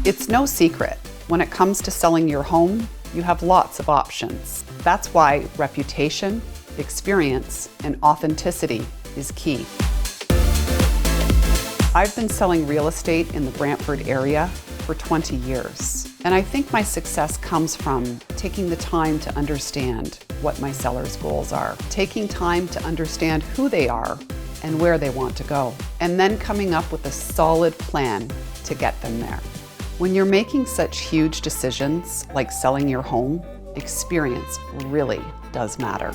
It's no secret, when it comes to selling your home, you have lots of options. That's why reputation, experience, and authenticity is key. I've been selling real estate in the Brantford area for 20 years, and I think my success comes from taking the time to understand what my sellers' goals are, taking time to understand who they are and where they want to go, and then coming up with a solid plan to get them there. When you're making such huge decisions like selling your home, experience really does matter.